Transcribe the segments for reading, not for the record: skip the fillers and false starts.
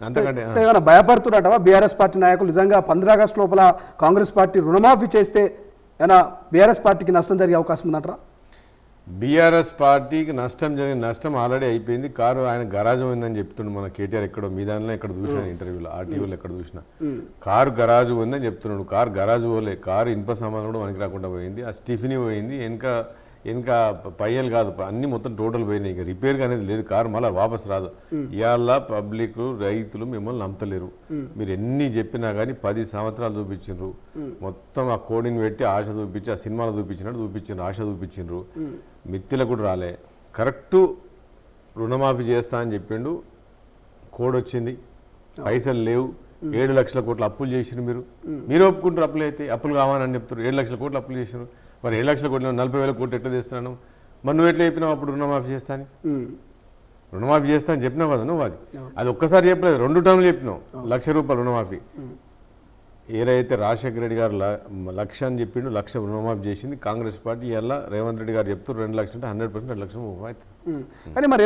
అంతకంటే ఏమైనా భయపడుతున్నట్టవా BRS party నాయకులు నిజంగా 15 ఆగస్టు లోపల కాంగ్రెస్ పార్టీ రుణమాఫీ చేస్తే ఏమైనా బీఆర్ఎస్ పార్టీకి నష్టం జరిగే అవకాశం ఉందంటారా? బీఆర్ఎస్ పార్టీకి నష్టం జరిగిన నష్టం ఆల్రెడీ అయిపోయింది. కారు ఆయన గరాజు ఉందని చెప్తుండు మన కేటీఆర్ ఎక్కడో మీ దానిలో ఎక్కడ చూసినా ఇంటర్వ్యూలో ఆర్టీవీలో ఎక్కడ చూసినా కారు గరాజు ఉందని చెప్తున్నాడు. కారు గరాజు పోలే, కారు ఇనుప సామాన్ కూడా మనకి రాకుండా పోయింది. ఆ స్టిఫినీ పోయింది, వెనక పయ్యలు కాదు అన్ని మొత్తం టోటల్ పోయినాయి. ఇక రిపేర్ అనేది లేదు, కారు మళ్ళీ వాపస్ రాదు. ఇవాళ పబ్లిక్ రైతులు మిమ్మల్ని నమ్మతలేరు. మీరు ఎన్ని చెప్పినా కానీ 10 సంవత్సరాలు చూపించిండ్రు. మొత్తం ఆ కోడిని పెట్టి ఆశ చూపించి ఆ సినిమాలు చూపించినట్టు చూపించిండ్రు, ఆశ చూపించిండ్రు. మిత్తిలకు కూడా రాలే. కరెక్టు రుణమాఫీ చేస్తా అని చెప్పిండు, కోడ్ వచ్చింది, పైసలు లేవు. 7 లక్షల కోట్ల అప్పులు చేసిరు. మీరు ఒప్పుకుంటారు అప్పులు అయితే, అప్పులు కావాలని చెప్తారు. 7 లక్షల కోట్లు అప్పులు చేసినారు. మరి 7 లక్షల కోట్లు 40,000 కోట్లు ఎట్లా తెస్తున్నాను? మరి నువ్వు ఎట్లా చెప్పినావు అప్పుడు రుణమాఫీ చేస్తాను? రుణమాఫీ చేస్తా అని చెప్పినావు కదా నువ్వు. అది ఒక్కసారి చెప్పలేదు, 2 టర్మ్లు చెప్పినావు. ₹1,00,000 రుణమాఫీ. ఏదైతే రాజశేఖర రెడ్డి గారు 1,00,000 అని చెప్పిండు, 1,00,000 రుణమాఫీ చేసింది కాంగ్రెస్ పార్టీ. ఇలా రేవంత్ రెడ్డి గారు చెప్తారు 2 లక్షలు అంటే 100% 2 లక్షలు అవుతుంది. కానీ మరి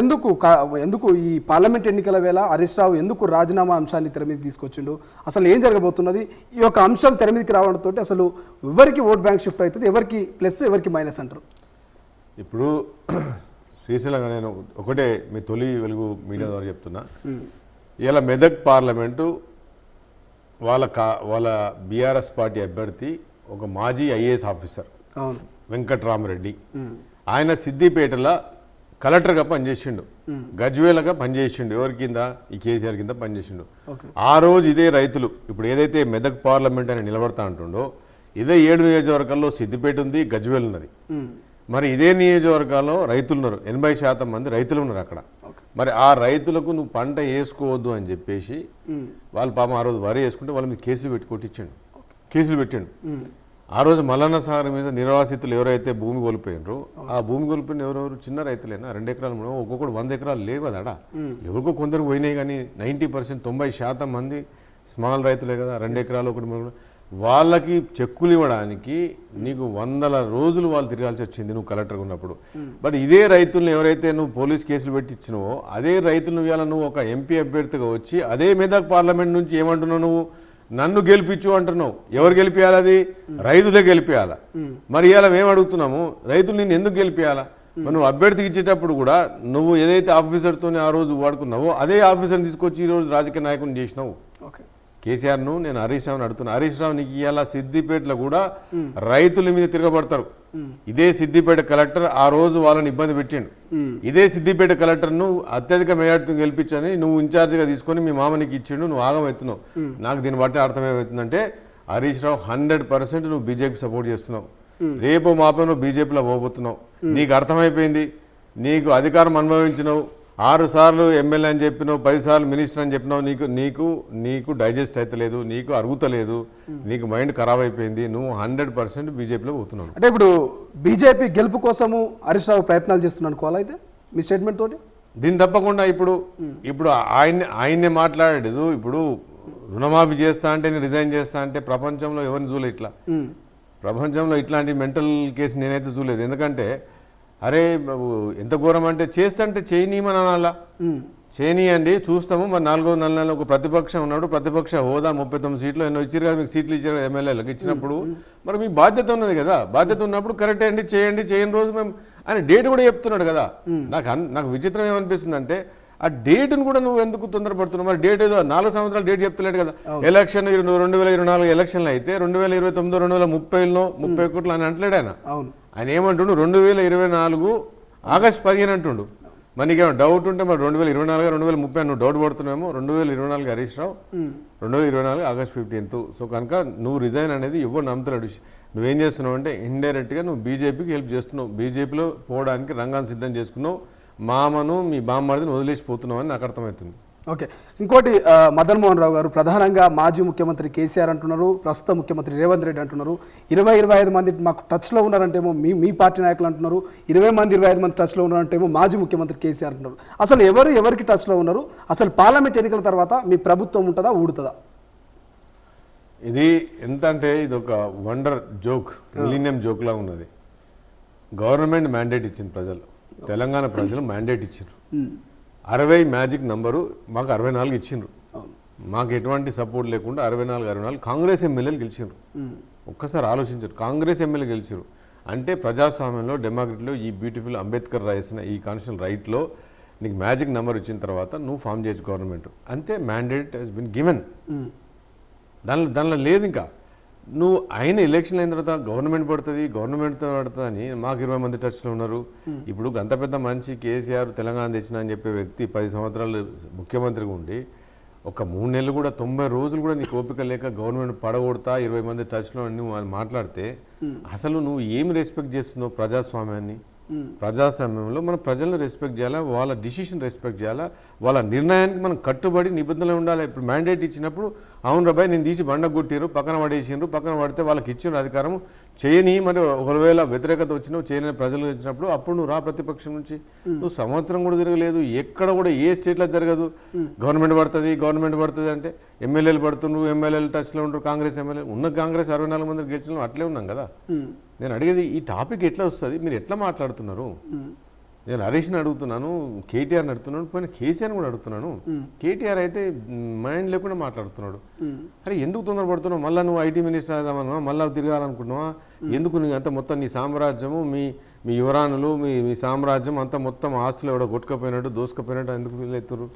ఎందుకు ఈ పార్లమెంట్ ఎన్నికల వేళ హరీష్ రావు ఎందుకు రాజీనామా అంశాన్ని తెర మీద తీసుకొచ్చిండు? అసలు ఏం జరగబోతున్నది? ఈ యొక్క అంశం తెర మీదకి రావడంతో అసలు ఎవరికి ఓట్ బ్యాంక్ షిఫ్ట్ అవుతుంది, ఎవరికి ప్లస్ ఎవరికి మైనస్ అంటారు? ఇప్పుడు శ్రీశైలంగా నేను ఒకటే మీ తొలి వెలుగు మీడియా ద్వారా చెప్తున్నా. ఇలా మెదక్ పార్లమెంటు వాళ్ళ బీఆర్ఎస్ పార్టీ అభ్యర్థి ఒక మాజీ ఐఏఎస్ ఆఫీసర్ వెంకట్రామరెడ్డి. ఆయన సిద్దిపేటలో కలెక్టర్గా పనిచేసిండు, గజ్వేలగా పనిచేసిండు. ఎవరి కింద? ఈ కేసీఆర్ కింద పనిచేసిండు. ఆ రోజు ఇదే రైతులు ఇప్పుడు ఏదైతే మెదక్ పార్లమెంట్ అని నిలబడతా అంటుండో, ఇదే 7 నియోజకవర్గాల్లో సిద్దిపేట ఉంది, గజ్వేల్ ఉన్నది. మరి ఇదే నియోజకవర్గాల్లో రైతులు ఉన్నారు, 80% మంది రైతులు ఉన్నారు అక్కడ. మరి ఆ రైతులకు నువ్వు పంట వేసుకోవద్దు అని చెప్పేసి వాళ్ళు పాపం ఆ రోజు వరి వేసుకుంటే వాళ్ళ మీద కేసులు పెట్టిండు. ఆ రోజు మల్లన్న సాగర్ మీద నిర్వాసితులు ఎవరైతే భూమి కోల్పోయినరో ఆ భూమి కోల్పోయిన ఎవరెవరు చిన్న రైతులేనా, 2 ఎకరాలు ఒక్కొక్కడు 100 ఎకరాలు లేవు కదా అడా. ఎవరికో కొందరు పోయినాయి, కానీ 90% 90% మంది స్మాల్ రైతులే కదా. 2 ఎకరాలు 1 వాళ్ళకి చెక్కులు ఇవ్వడానికి నీకు 100 రోజులు వాళ్ళు తిరగాల్సి వచ్చింది నువ్వు కలెక్టర్గా ఉన్నప్పుడు. బట్ ఇదే రైతులను ఎవరైతే నువ్వు పోలీస్ కేసులు పెట్టించినావో అదే రైతులను ఇవాళ నువ్వు ఒక ఎంపీ అభ్యర్థిగా వచ్చి అదే మెదక్ పార్లమెంట్ నుంచి ఏమంటున్నావు? నువ్వు నన్ను గెలిపించు అంటున్నావు. ఎవరు గెలిపియాలి? అది రైతులే గెలిపియాలా. మరి ఇవాళ మేము అడుగుతున్నాము, రైతులు నిన్ను ఎందుకు గెలిపియాలా? నువ్వు అభ్యర్థికి ఇచ్చేటప్పుడు కూడా నువ్వు ఏదైతే ఆఫీసర్తో ఆ రోజు వాడుకున్నావో అదే ఆఫీసర్ని తీసుకొచ్చి ఈరోజు రాజకీయ నాయకుని చేసినావు. కేసీఆర్ను నేను హరీష్ రావుని అడుగుతున్నా, హరీష్ రావు నీకు ఇవాళ సిద్దిపేటలో కూడా రైతుల మీద తిరగబడతారు. ఇదే సిద్దిపేట కలెక్టర్ ఆ రోజు వాళ్ళని ఇబ్బంది పెట్టిండు. ఇదే సిద్దిపేట కలెక్టర్ను అత్యధిక మెజార్టీతో గెలిపించని నువ్వు ఇన్ఛార్జిగా తీసుకొని మీ మామనికి ఇచ్చిండు, నువ్వు ఆగమవుతున్నావు. నాకు దీన్ని బట్టి అర్థమేమవుతుందంటే హరీష్ రావు 100% నువ్వు బీజేపీ సపోర్ట్ చేస్తున్నావు. రేపు మాపో నువ్వు బీజేపీలో పోబోతున్నావు. నీకు అర్థమైపోయింది. నీకు అధికారం అనుభవించినావు, 6 సార్లు ఎమ్మెల్యే అని చెప్పినావు, 10 సార్లు మినిస్టర్ అని చెప్పినావు. నీకు డైజెస్ట్ అవుతలేదు, నీకు అరుగుతలేదు, నీకు మైండ్ ఖరాబ్ అయిపోయింది. నువ్వు 100% బీజేపీలో పోతున్నావు. అంటే ఇప్పుడు బీజేపీ గెలుపు కోసము హరీష్ రావు ప్రయత్నాలు చేస్తున్నాను అనుకోవాలా అయితే మీ స్టేట్మెంట్ తోటి? దీన్ని తప్పకుండా ఇప్పుడు ఆయన్నే మాట్లాడాడు. ఇప్పుడు రుణమాఫీ చేస్తా అంటే నేను రిజైన్ చేస్తా అంటే ప్రపంచంలో ఎవరిని చూడలేదు ఇట్లా. ప్రపంచంలో ఇట్లాంటి మెంటల్ కేసు నేనైతే చూడలేదు. ఎందుకంటే అరే ఎంత ఘోరం అంటే చేస్తంటే చేయనీయమని అనాలా, చేయనీయండి చూస్తాము. మరి 4వ నెలలో ఒక ప్రతిపక్షం ఉన్నాడు, ప్రతిపక్ష హోదా 39 సీట్లు ఎన్నో ఇచ్చారు కదా, మీకు సీట్లు ఇచ్చారు ఎమ్మెల్యేలకు ఇచ్చినప్పుడు మరి మీ బాధ్యత ఉన్నది కదా. బాధ్యత ఉన్నప్పుడు కరెక్ట్ అండి చేయండి, చేయని రోజు మేము ఆయన డేట్ కూడా చెప్తున్నాడు కదా. నాకు విచిత్రం ఏమనిపిస్తుంది అంటే ఆ డేట్ను కూడా నువ్వు ఎందుకు తొందరపడుతున్నావు? మరి డేట్ ఏదో 4 సంవత్సరాలు డేట్ చెప్తలేడు కదా. ఎలక్షన్ 2024 ఎలక్షన్లు అయితే 2029 2030లో 31 అని అంటలేడు ఆయన. ఆయన ఏమంటుండు 2024 ఆగస్టు 15 అంటుండు. మరి నీకేమో డౌట్ ఉంటే మరి 2024 2030 నువ్వు doubt పడుతున్నామో. 2024 Harish Rao, 2024 August 15. So కనుక నువ్వు రిజైన్ అనేది ఎవరు నమ్ముతున్నాడు. నువ్వేం చేస్తున్నావు అంటే ఇండైరెక్ట్గా నువ్వు బీజేపీకి హెల్ప్ చేస్తున్నావు. బీజేపీలో పోవడానికి రంగాన్ని సిద్ధం చేసుకున్నావు. మామను మీ బామ్మడిని వదిలేసిపోతున్నావు అని నాకు అర్థమవుతుంది. ఓకే, ఇంకోటి మదన్ మోహన్ రావు గారు ప్రధానంగా మాజీ ముఖ్యమంత్రి కేసీఆర్ అంటున్నారు, ప్రస్తుత ముఖ్యమంత్రి రేవంత్ రెడ్డి అంటున్నారు. 20-25 మంది మాకు టచ్లో ఉన్నారంటేమో మీ పార్టీ నాయకులు అంటున్నారు. 20 మంది 25 మంది టచ్లో ఉన్నారంటేమో మాజీ ముఖ్యమంత్రి కేసీఆర్ అంటున్నారు. అసలు ఎవరికి టచ్లో ఉన్నారు? అసలు పార్లమెంట్ ఎన్నికల తర్వాత మీ ప్రభుత్వం ఉంటుందా ఊడుతుందా? ఇది ఎంత అంటే ఇది ఒక వండర్ జోక్, మిలీనియం జోక్ లా ఉన్నది. గవర్నమెంట్ మ్యాండేట్ ఇచ్చింది, ప్రజలు తెలంగాణ ప్రజలు మ్యాండేట్ ఇచ్చారు. 60 మ్యాజిక్ నంబరు మాకు 64 ఇచ్చిండ్రు. మాకు ఎటువంటి సపోర్ట్ లేకుండా 64 కాంగ్రెస్ ఎమ్మెల్యేలు గెలిచారు. ఒక్కసారి ఆలోచించారు, కాంగ్రెస్ ఎమ్మెల్యే గెలిచారు అంటే ప్రజాస్వామ్యంలో డెమోక్రసీలో ఈ బ్యూటిఫుల్ అంబేద్కర్ రాసిన ఈ కాన్స్టిట్యూషన్ రైట్లో నీకు మ్యాజిక్ నెంబర్ ఇచ్చిన తర్వాత నువ్వు ఫామ్ చేయొచ్చు గవర్నమెంట్ అంతే. Mandate has been given. దానిలో లేదు ఇంకా. నువ్వు అయిన ఎలక్షన్ అయిన తర్వాత గవర్నమెంట్ పడుతుంది అని మాకు 20 మంది టచ్లో ఉన్నారు. ఇప్పుడు అంత పెద్ద మనిషి కేసీఆర్ తెలంగాణ తెచ్చిన అని చెప్పే వ్యక్తి 10 సంవత్సరాలు ముఖ్యమంత్రిగా ఉండి ఒక 3 నెలలు కూడా 90 రోజులు కూడా నీకు ఓపిక లేక గవర్నమెంట్ పడగొడతా 20 మంది టచ్లో అని మాట్లాడితే అసలు నువ్వు ఏమి రెస్పెక్ట్ చేస్తున్నావు ప్రజాస్వామ్యాన్ని? ప్రజాస్వామ్యంలో మనం ప్రజలను రెస్పెక్ట్ చేయాలా, వాళ్ళ డిసిషన్ రెస్పెక్ట్ చేయాలా, వాళ్ళ నిర్ణయానికి మనం కట్టుబడి నిబంధనలు ఉండాలి. ఇప్పుడు మ్యాండేట్ ఇచ్చినప్పుడు అవును రాబాయ్ నేను తీసి బండ కొట్టిరు, పక్కన పడేసిండ్రు, పక్కన పడితే వాళ్ళకి ఇచ్చిన అధికారం చేయని, మరి ఒకవేళ వ్యతిరేకత వచ్చినావు చేయని ప్రజలు వచ్చినప్పుడు అప్పుడు నువ్వు రా ప్రతిపక్షం నుంచి. నువ్వు సంవత్సరం కూడా తిరగలేదు, ఎక్కడ కూడా ఏ స్టేట్లో జరగదు. గవర్నమెంట్ పడుతుంది అంటే ఎమ్మెల్యేలు పడుతున్నారు, ఎమ్మెల్యేలు టచ్లో ఉంటారు, కాంగ్రెస్ ఎమ్మెల్యేలు ఉన్న కాంగ్రెస్ 64 మంది గెలిచిన అట్లే ఉన్నాం కదా. నేను అడిగేది ఈ టాపిక్ ఎట్లా వస్తుంది, మీరు ఎట్లా మాట్లాడుతున్నారు? నేను హరీష్ని అడుగుతున్నాను, కేటీఆర్ని అడుగుతున్నాను, పోయిన కేసీఆర్ని కూడా అడుగుతున్నాను. కేటీఆర్ అయితే మైండ్ లేకుండా మాట్లాడుతున్నాడు. అరే ఎందుకు తొందరపడుతున్నావు? మళ్ళీ నువ్వు ఐటీ మినిస్టర్ అవుదామన్నా, మళ్ళీ తిరగాలనుకుంటున్నావా? ఎందుకు నీ అంత మొత్తం నీ సామ్రాజ్యము, మీ యువరాణులు, మీ సామ్రాజ్యం అంతా మొత్తం ఆస్తులు ఎవడో కొట్టుకపోయినట్టు దోసుకపోయినట్టు ఎందుకు ఫీల్ అవుతారు?